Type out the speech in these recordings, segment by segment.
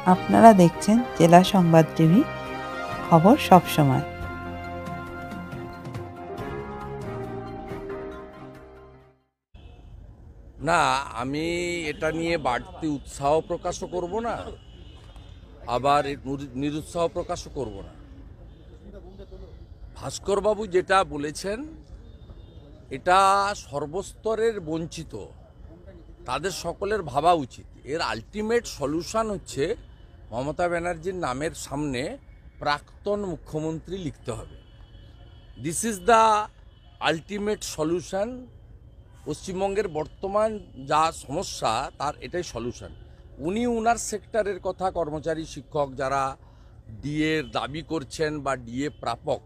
আপনারা দেখছেন জেলা সংবাদ টিভি, খবর সব সময়। না, আমি এটা নিয়ে বাড়তি উৎসাহ প্রকাশও করব না, আবার নিরুৎসাহ প্রকাশও করব না। ভাস্করবাবু যেটা বলেছেন এটা সর্বস্তরের বঞ্চিত, তাদের সকলের ভাবা উচিত। এর আলটিমেট সলিউশন হচ্ছে মমতা ব্যানার্জির নামের সামনে প্রাক্তন মুখ্যমন্ত্রী লিখতে হবে। This is the ultimate solution. পশ্চিমবঙ্গের বর্তমান যা সমস্যা তার এটাই সলিউশন। উনি উনার সেক্টরের কথা, কর্মচারী শিক্ষক যারা ডিএর দাবি করছেন বা ডিএ প্রাপক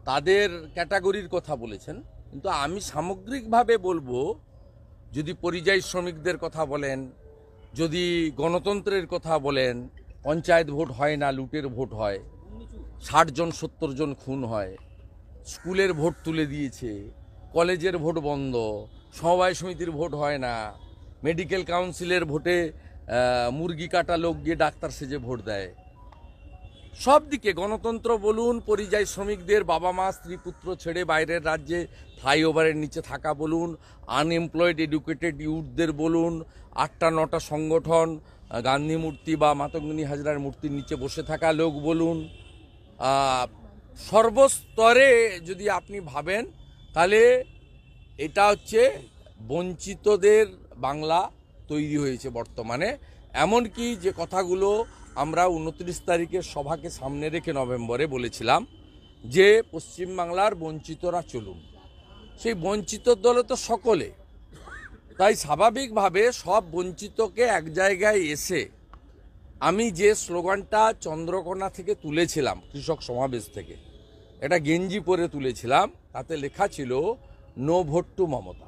তাদের ক্যাটাগরির কথা বলেছেন, কিন্তু আমি সামগ্রিকভাবে বলবো, যদি পরিযায়ী শ্রমিকদের কথা বলেন, যদি গণতন্ত্রের কথা বলেন, পঞ্চায়েত ভোট হয় না, লুটের ভোট হয়, 60 জন 70 জন খুন হয়, স্কুলের ভোট তুলে দিয়েছে, কলেজের ভোট বন্ধ, সমবায় সমিতির ভোট হয় না, মেডিকেল কাউন্সিলের ভোটে মুরগি কাটা লোক গিয়ে ডাক্তার সেজে ভোট দেয়, সব দিকে গণতন্ত্র বলুন, পরিযায়ী শ্রমিকদের বাবা মা স্ত্রী পুত্র ছেড়ে বাইরের রাজ্যে ফ্লাইওভারের নিচে থাকা বলুন, আনএমপ্লয়েড এডুকেটেড ইউথদের বলুন, 8টা-9টা সংগঠন গান্ধী মূর্তি বা মাতঙ্গিনী হাজরার মূর্তির নিচে বসে থাকা লোক বলুন, সর্বস্তরে যদি আপনি ভাবেন তাহলে এটা হচ্ছে বঞ্চিতদের বাংলা তৈরি হয়েছে বর্তমানে। এমনকি যে কথাগুলো আমরা 29 তারিখের সভাকে সামনে রেখে নভেম্বরে বলেছিলাম যে পশ্চিমবাংলার বঞ্চিতরা চলুন, সেই বঞ্চিত দলে তো সকলে, তাই স্বাভাবিকভাবে সব বঞ্চিতকে এক জায়গায় এসে আমি যে স্লোগানটা চন্দ্রকোনা থেকে তুলেছিলাম, কৃষক সমাবেশ থেকে, এটা গেঞ্জি পরে তুলেছিলাম, তাতে লেখা ছিল নো ভোট টু মমতা।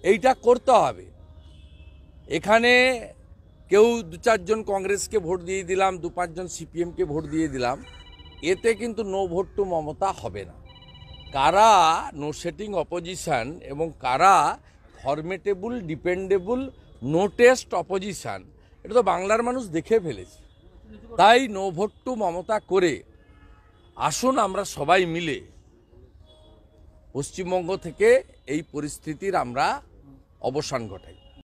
এইটা করতে হবে। এখানে কেউ 2-4 জন কংগ্রেসকে ভোট দিয়ে দিলাম, 2-5 জন সিপিএমকে ভোট দিয়ে দিলাম, এতে কিন্তু নো ভোট টু মমতা হবে না। কারা নো সেটিং অপোজিশন এবং কারা formattable, dependable, no test opposition, এটা তো বাংলার মানুষ দেখে ফেলেছে। তাই নো ভোট টু মমতা করে আসুন আমরা সবাই মিলে পশ্চিমবঙ্গ থেকে এই পরিস্থিতির আমরা অবসান ঘটাই।